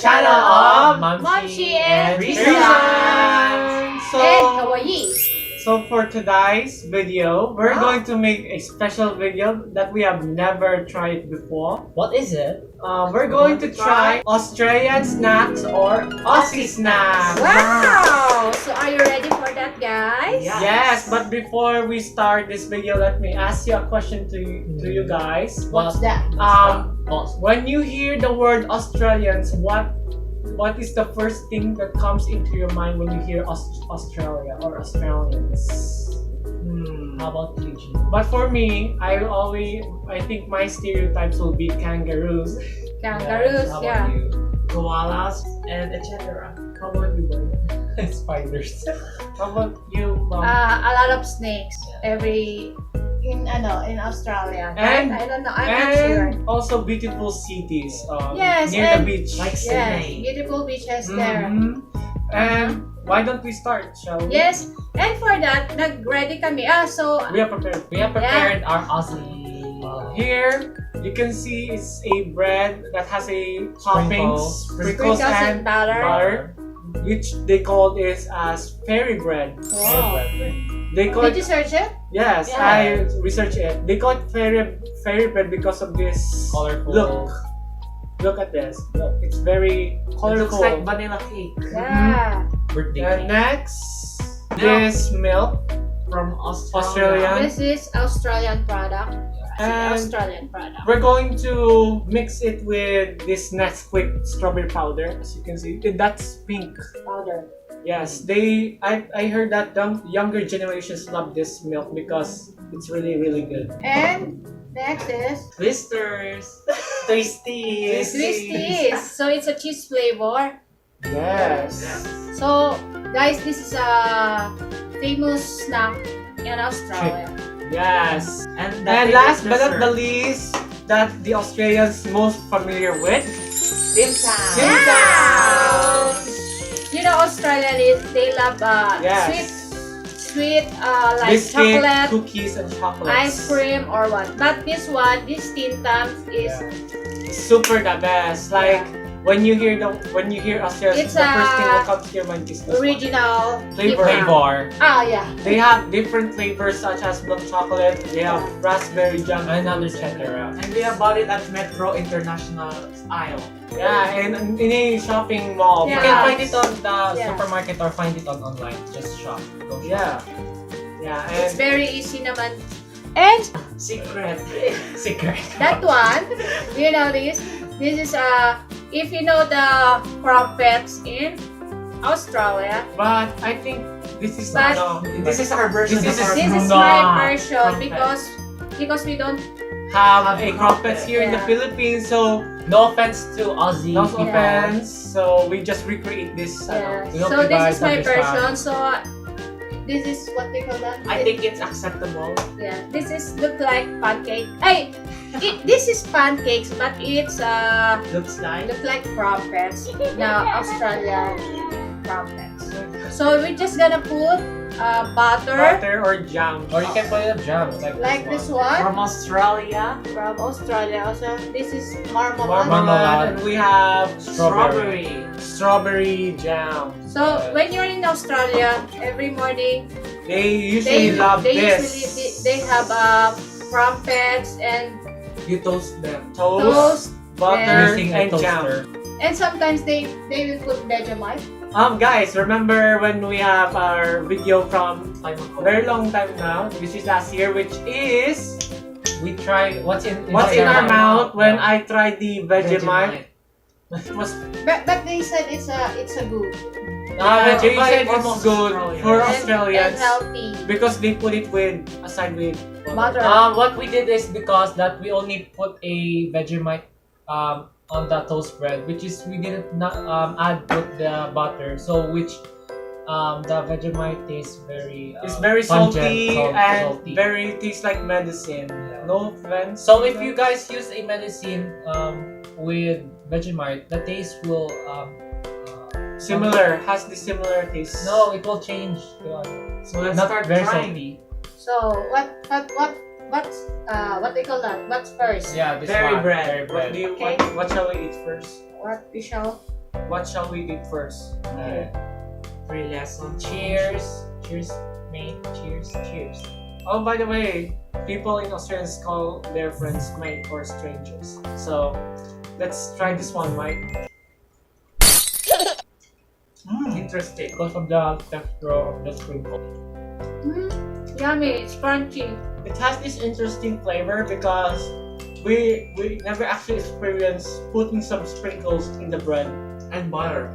channel of Momshi and Reason. and Kawaii. So for today's video, we're Wow. going to make a special video that we have never tried before. What is it? We're going to try Australian snacks or Aussie snacks. Wow! So are you ready for that, guys? Yeah. Yes, but before we start this video, let me ask you a question to you guys. What's that? When you hear the word Australians, what is the first thing that comes into your mind when you hear Australia or Australians? How about you, G? But for me, I think my stereotypes will be kangaroos. Kangaroos, How yeah. about you? Koalas and etc. How about you, boy? Spiders. How about you, Mom? A lot of snakes in Australia. And- I don't know. I'm not sure. And also beautiful cities Yes, near the and- beach. Like Yes, Sydney. beautiful beaches there. Mhm. And why don't we start, shall we? Yes, and for that, nag-ready kami. So We are prepared. We have prepared our Aussie. Here, you can see it's a bread that has a toppings, sprinkles and butter. which they call this as fairy bread. Wow. They call Did you it, search it? yes, Yeah. I researched it. They call it fairy bread because of this Colorful. look. Look at this. Look, it's very It colorful. looks like vanilla cake. Yeah. Birthday And cake. next, this milk. From Australia. This is Australian product. And Australian product. we're going to mix it with this Nesquik strawberry powder. As you can see, that's pink. Powder. Yes, I heard that younger generations love this milk because it's really good. And next is Twisters. Twisties. Twisties. So it's a cheese flavor. Yes. So guys, this is a famous snack in Australia. Yes. And And last but not the least, that the Australians most familiar with, Dim Sum. Dim Sum. You know, Australians, they love Yes. sweet like Biscuit, chocolate, cookies, and chocolates. ice cream or what. But this Dim Sum is Super the best. Like when you hear Australians, It's the first thing a that comes to your mind is this one. original Flavor. Dim Sum. Flavor. Ah, yeah. They have different flavors such as milk chocolate. They have raspberry jam, Another fruits, etc. And we have bought it at Metro International Aisle. Yeah, and in a shopping mall. You Yeah. can find it on the Yeah. supermarket or find it on online. Just shop. Go shop. Yeah. Yeah, It's and very easy naman. And Secret. Secret. that one, you know this? This is if you know the crumpets in Australia, but I think this is But- This is our version. This is- this is No. my version Crumpets. because we don't have a crumpets here in the Yeah. Philippines, so No offense to Aussie no people. offense. So we just recreate this. yeah. we hope So you this guys is my understand. version. So this is what they call that. I think it's acceptable. Yeah, this is look like pancake. Hey, this is pancakes, but it's Looks like. look like crumpets. Now Australian crumpets. So we're just gonna put butter Butter or jam. Or you can put it up jam like this one From Australia. from Australia. Also, this is marmalade. Marmalade, and we have Strawberry. strawberry jam. So when you're in Australia, every morning They usually love this. they have crumpets and You toast them. Toast, toast, butter, Using a and jam. toaster. and sometimes they will put Vegemite. Guys, remember when we have our video from Time ago. very long time now, which is last year, which is We try what's in our mouth when I tried the Vegemite. It was But they said it's a good they Vegemite said from it's good Australia. for and Australians healthy. because they put it with Butter. What we did is because that we only put a Vegemite on the toast bread, which is we didn't put the butter, so which the Vegemite tastes very It's very pungent, salty and salty. very tastes like medicine. Yeah. No offense. So if you guys use a medicine with Vegemite, the taste will similar, has the similar taste. no, it will change to So let's not start very trying. salty. So what they call that? What's first? Yeah, this Fairy one, bread. fairy What bread. do you Okay. what shall we eat first? What we shall what shall we eat first? Free lesson. Cheers. Cheers, mate. Cheers. Cheers. Oh, by the way, people in Australia call their friends mate or strangers. So, let's try this one, Mike. Interesting. Because of the texture of the sprinkle. Yummy, it's crunchy. It has this interesting flavor because we never actually experienced putting some sprinkles in the bread. And butter.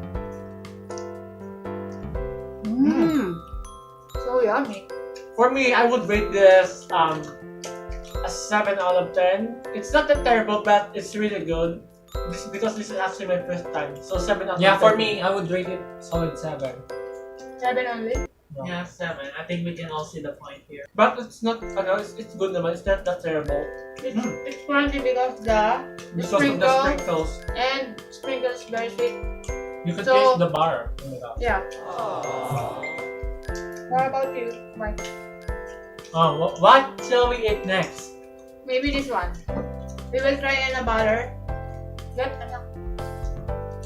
So yummy. For me, I would rate this a 7 out of 10. It's not that terrible, but it's really good. Because this is actually my first time. So 7 out of 10. Yeah, for me, I would rate it solid 7. 7 only. Yeah, 7. I think we can all see the point here. But it's not, it's good naman. It's not that terrible. It's crunchy because Because of the sprinkle sprinkles. and sprinkles very sweet. You can So- taste the butter in the top. Yeah. What about you, Mike? What shall we eat next? Maybe this one. We will try in a butter.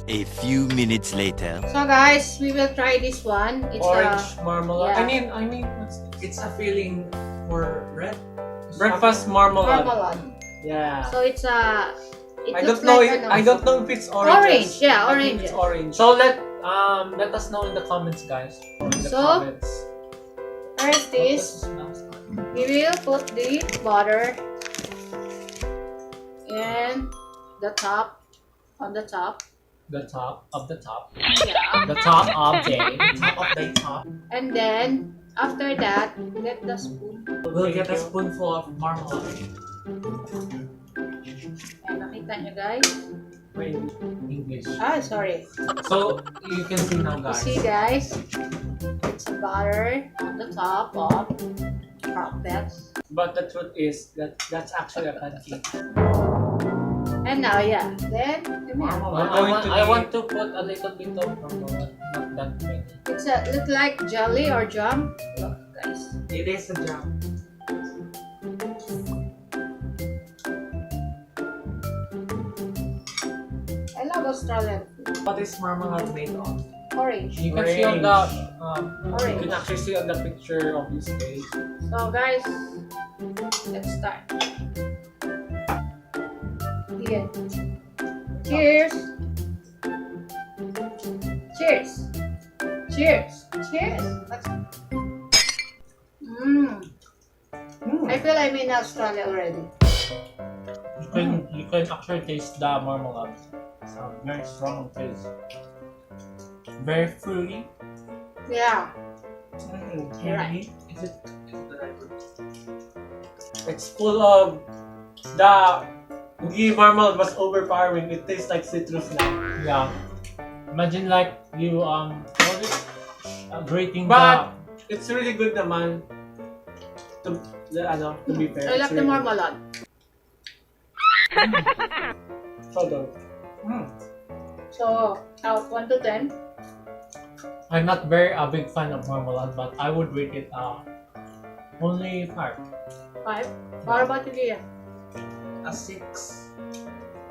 A few minutes later. So guys, we will try this one. It's Orange marmalade. yeah. I mean, what's this? It's a filling for bread. Breakfast marmalade. marmalade. Yeah. So it's a. It I looks don't know. like I don't know if it's orange. Orange, yeah, I think orange. It's orange. So let us know in the comments, guys. In the So- comments. First is we will put the butter in the top, on the top. The top of the top. Yeah. The top of the Top of the top. And then after that, get the spoon. We'll get a spoonful of marmalade. And nakita nyo guys. English. Sorry. So you can see now, You guys. see guys, it's butter on the top of crumpets. But the truth is that that's actually a pancake. And now, yeah, then come here. I want to put a little bit of marmalade, not that many. It's a look like jelly or jam. Look, guys. It is a jam. I love Australian food. What is marmalade made of? Orange. You can see on the You Orange. can actually see on the picture of this cake. So guys, let's start. Yeah. Cheers. Cheers. Cheers. Cheers. Let's. I feel I'm in Australia already. you can actually taste the marmalade. It's a very strong taste. Very fruity. Yeah. Candy? Is it the right word? It's full of the marmalade was overpowering. It tastes like citrus now. Yeah. Imagine like you grating But it's really good naman. To be fair. I it's love the really marmalade. good. So good. So, out 1 to 10. I'm not very a big fan of marmalade, but I would rate it only 5. 5. What about you, Gia? A 6.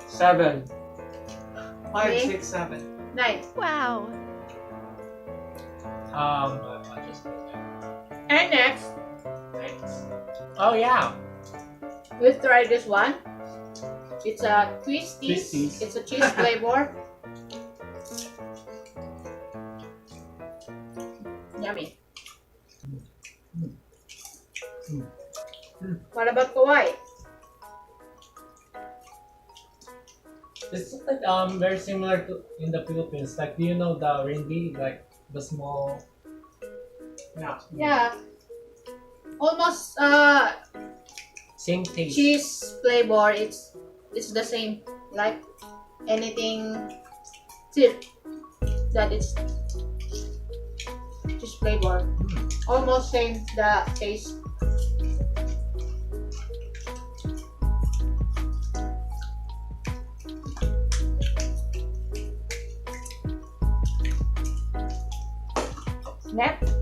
7. 5, Okay. 6, 7. 9. Wow. I just And next, oh yeah. we'll try this one. It's a Twisties. Twisties. It's a cheese flavor. Yummy. What about Kauai? It's like very similar to in the Philippines. Like, do you know the ringgit, like the small? Yeah. Yeah. Almost Same taste. cheese flavor. It's the same. Like anything tip that is cheese flavor. Almost same the taste. Next.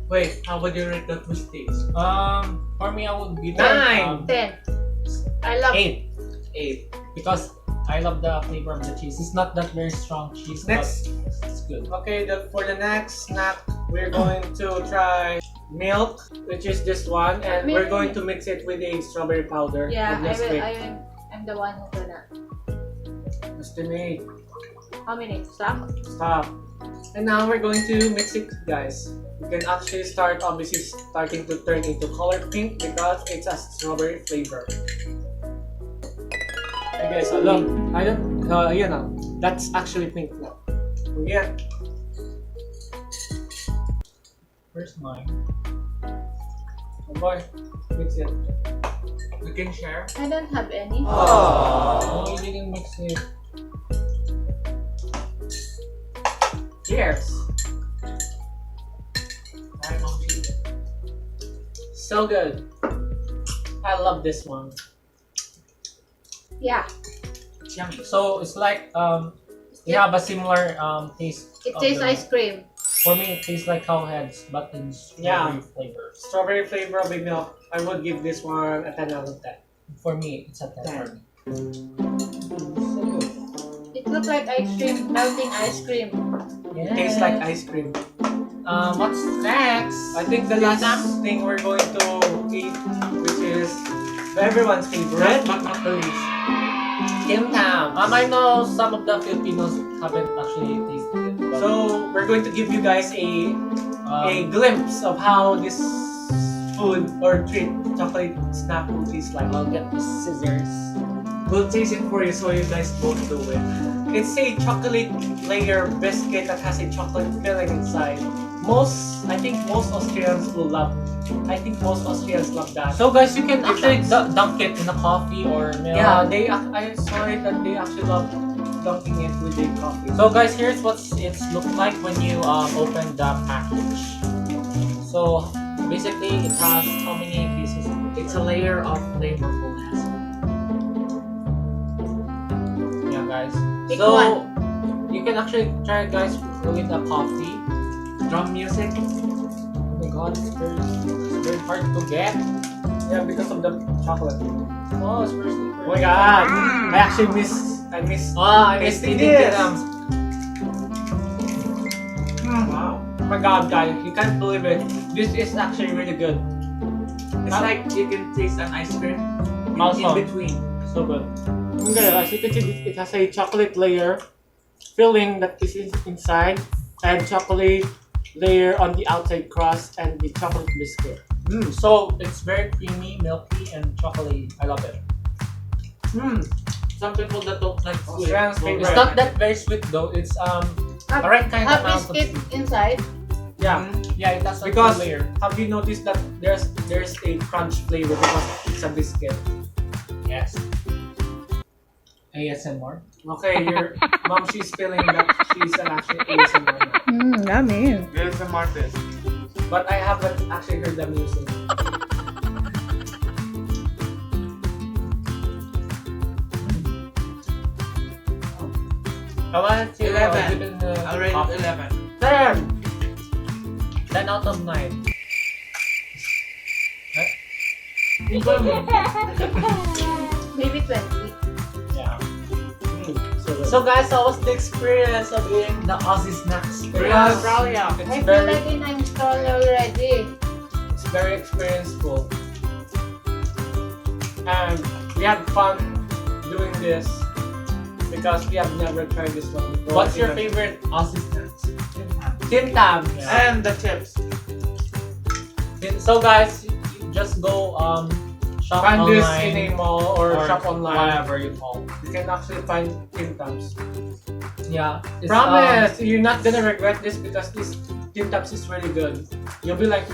Wait, how would you rate the twisties? For me, I would give it 9. 10. I love 8 8. because I love the flavor of the cheese. It's not that very strong cheese, Next. but it's good. Okay, for the next snack, we're going to try milk, which is this one, and we're going to mix it with a strawberry powder. Yeah, with Nesquik. I'm the one who gonna. Estimate. How many? Stop. Stop. And now we're going to mix it, guys. You can actually start, obviously, starting to turn into color pink because it's a strawberry flavor. Okay, so look, you know, that's actually pink now. Yeah. Where's mine? Oh boy, mix it. We can share. I don't have any. Oh, you didn't mix it. Cheers. Hi, Mommy. So good. I love this one. Yeah, It's yummy. So it's like we have a similar taste. it of tastes the- ice cream. For me, it tastes like cow heads, but in strawberry flavor. Strawberry flavor of milk. I would give this one a 10 out of 10. For me, it's a 10 for me. So good. It looks like ice cream, melting ice cream. It tastes like ice cream. What's next? I think the last thing we're going to eat, which is everyone's favorite, but not the least, Tim Tams. I know some of the Filipinos haven't actually tasted it. But, So we're going to give you guys a glimpse of how this food or treat, chocolate snack will taste like. I'll get the scissors. We'll taste it for you so you guys both do it. It's a chocolate layer biscuit that has a chocolate filling inside. I think most Australians will love. I think most Australians love that. So guys, you can actually dunk it in a coffee or milk. Yeah, I saw it that they actually love dunking it with a coffee. So guys, here's what it's look like when you open the package. So basically, it has how many pieces? It's a layer of flavorfulness. Yeah, guys. Pick So one. you can actually try, guys, with a coffee. Drum music. Oh my god, it's very hard to get. Yeah, because of the chocolate. Oh, it's very slippery. Oh my god! I actually miss. I miss tasting eating this. them. Wow! Oh my god, guys, you can't believe it. This is actually really good. It's like you can taste an ice cream in Also. between. So good. Okay, as you can see, it has a chocolate layer filling that is inside, and chocolate layer on the outside crust, and the chocolate biscuit. So it's very creamy, milky, and chocolatey. I love it. Some people that don't like sweet. Australians' will favorite. It's not that very sweet though. It's a right kind of Have amount of biscuit sweet. inside. Yeah, Yeah, it has a because good layer. have you noticed that there's a crunch flavor because it's a biscuit? Yes. ASMR. Okay, your mom, she's feeling that she's an actual ASMR now. Yummy. There's the market. But I haven't actually heard them using it. I want to 11. give it the I'll rate it 11. 10 out of 9. Maybe 20. Yeah. So, So guys, how was the experience of eating the Aussie snacks? Australia. I it's feel very, like in I'm stall already. it's very experienceful. And we had fun doing this because we have never tried this one before. What's your favorite Aussie snacks? Tim Tams. Yeah. And the chips. So guys, you just go shop Find this online in a mall or shop online. whatever you call. You can actually find Tim Tams. Yeah. It's, Promise, you're not gonna regret this because this Tim Tams is really good. You'll be like,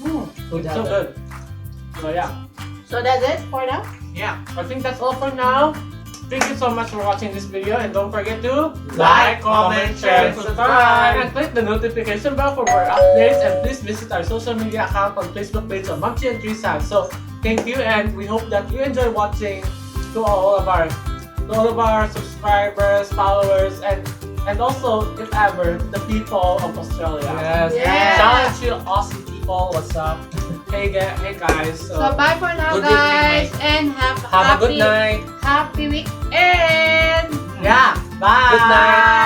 Food it's so heaven. good. So yeah, So that's it for now. Yeah. I think that's all for now. Thank you so much for watching this video, and don't forget to Like, comment, share, and subscribe. and click the notification bell for more updates, and please visit our social media account on Facebook page of Mamchi and Trisan. So thank you, and we hope that you enjoy watching. To all of our subscribers, followers, and also, if ever, the people of Australia. Yes. Yeah. Shout out to Aussie people. What's up? Hey guys. So bye for now, Good evening, guys, and have Have a good night. happy weekend. Bye! Good night.